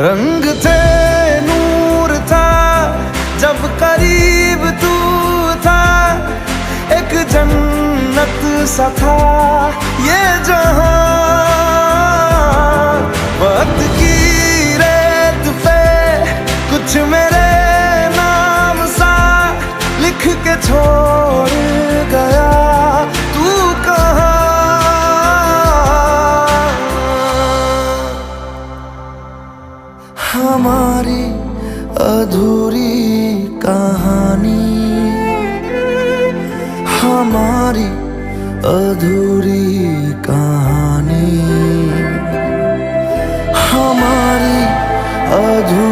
रंग थे, नूर था, जब करीब तू था, एक जन्नत सा था ये जहां। वक्त की रेत पे कुछ मेरे नाम सा लिख के छोड़ गया, तू कहाँ? हमारी अधूरी कहानी, हमारी अधूरी कहानी, हमारी अधूरी